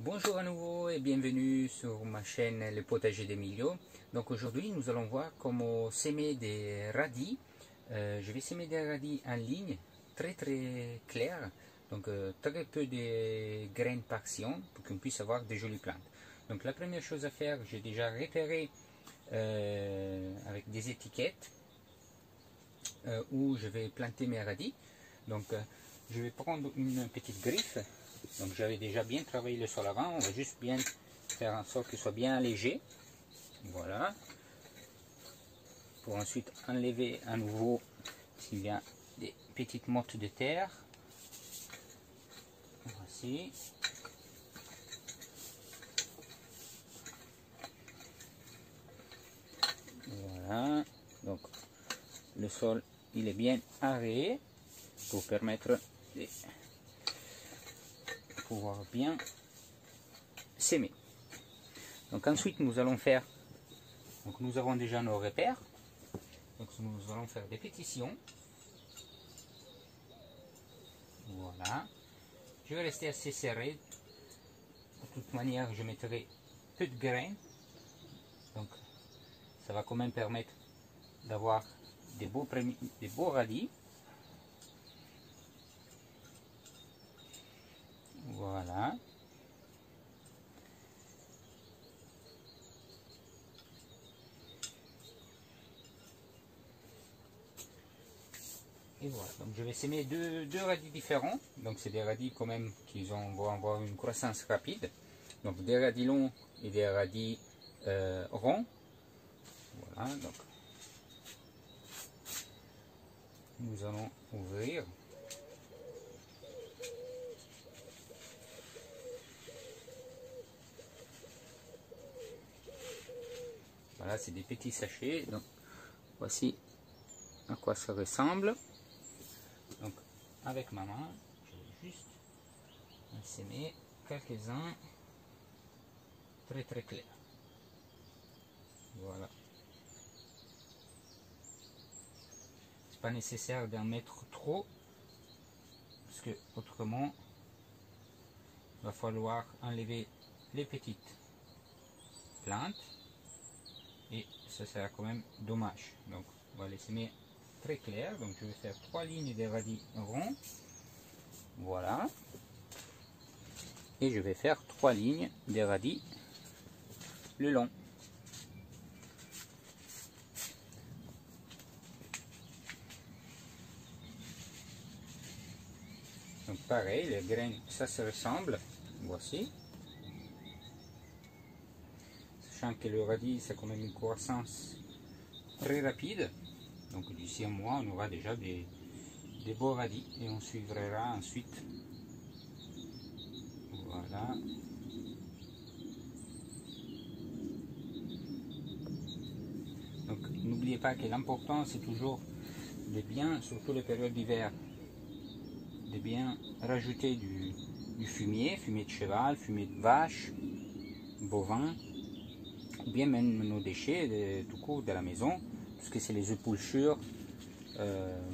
Bonjour à nouveau et bienvenue sur ma chaîne Le Potager d'Emilio. Donc aujourd'hui nous allons voir comment s'aimer des radis. Je vais s'aimer des radis en ligne, très clairs, donc très peu de graines par sillon pour qu'on puisse avoir des jolies plantes. Donc la première chose à faire, j'ai déjà repéré avec des étiquettes où je vais planter mes radis. Donc je vais prendre une petite griffe. Donc j'avais déjà bien travaillé le sol avant, on va juste bien faire en sorte qu'il soit bien allégé. Voilà. Pour ensuite enlever à nouveau s'il y a des petites mottes de terre. Voici. Voilà. Donc le sol il est bien aéré pour permettre de pouvoir bien s'aimer. Donc ensuite nous allons faire, donc nous avons déjà nos repères, donc nous allons faire des petits sillons. Voilà, je vais rester assez serré, de toute manière je mettrai peu de graines, donc ça va quand même permettre d'avoir des beaux radis. Voilà. Et voilà, donc je vais s'aimer deux radis différents. Donc c'est des radis quand même qui vont avoir une croissance rapide. Donc des radis longs et des radis ronds. Voilà, donc nous allons ouvrir. Voilà, c'est des petits sachets. Donc voici à quoi ça ressemble. Donc avec ma main, je vais juste en s'aimer quelques-uns très clairs. Voilà. C'est pas nécessaire d'en mettre trop parce que autrement il va falloir enlever les petites plantes et ça sera quand même dommage. Donc on va les semer très clair. Donc je vais faire 3 lignes de radis ronds. Voilà. Et je vais faire 3 lignes de radis le long. Donc pareil, les graines, ça se ressemble. Voici. Sachant que le radis, c'est quand même une croissance très rapide. Donc d'ici un mois, on aura déjà des beaux radis et on suivra ensuite. Voilà. Donc n'oubliez pas que l'important c'est toujours de bien, surtout les périodes d'hiver, de bien rajouter du fumier de cheval, fumier de vache, bovin, ou bien même nos déchets tout court de la maison, parce que c'est les épulchures.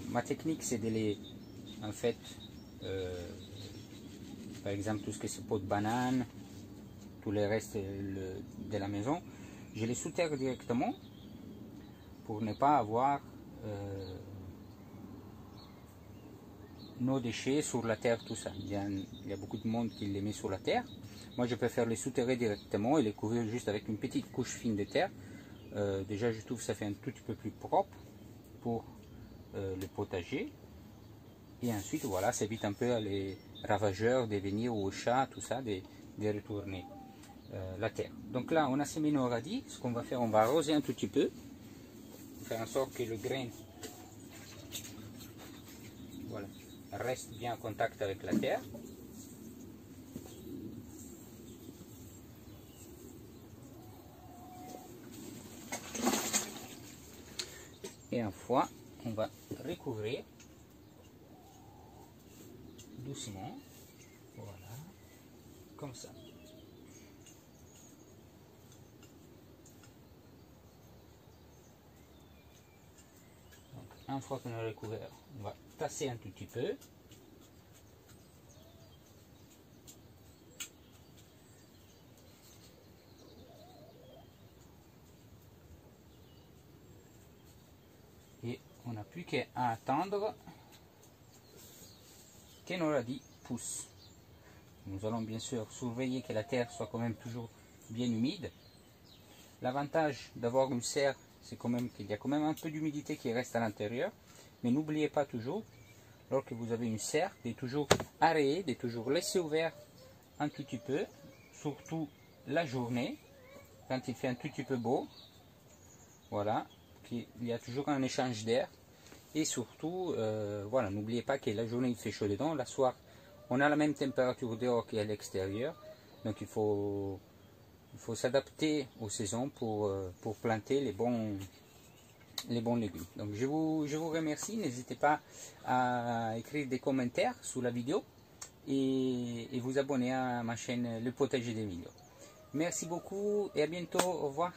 Ma technique c'est de les, en fait, par exemple tout ce que c'est pot de banane, tout le reste de la maison, je les soutère directement pour ne pas avoir nos déchets sur la terre, tout ça. Il y a beaucoup de monde qui les met sur la terre. Moi je préfère les souterrer directement et les couvrir juste avec une petite couche fine de terre. Déjà je trouve que ça fait un tout petit peu plus propre pour le potager. Et ensuite voilà, ça évite un peu les ravageurs de venir, ou aux chats, tout ça, de retourner la terre. Donc là on a semé nos radis. Ce qu'on va faire, on va arroser un tout petit peu, faire en sorte que le grain, voilà, reste bien en contact avec la terre. Et une fois, on va recouvrir doucement, voilà, comme ça. Donc, une fois qu'on a recouvert, on va tasser un tout petit peu. on n'a plus qu'à attendre qu'un oradi pousse. Nous allons bien sûr surveiller que la terre soit quand même toujours bien humide. L'avantage d'avoir une serre, c'est quand même qu'il y a quand même un peu d'humidité qui reste à l'intérieur. Mais n'oubliez pas toujours, lorsque vous avez une serre, de toujours arrêter, de toujours laisser ouvert un tout petit peu, surtout la journée, quand il fait un tout petit peu beau. Voilà, il y a toujours un échange d'air. Et surtout, voilà, n'oubliez pas que la journée il fait chaud dedans, la soir on a la même température dehors qu'à l'extérieur. Donc il faut s'adapter aux saisons pour planter les bons légumes. Donc je vous remercie, n'hésitez pas à écrire des commentaires sous la vidéo et vous abonner à ma chaîne Le Potager d'Emilio. Merci beaucoup et à bientôt, au revoir.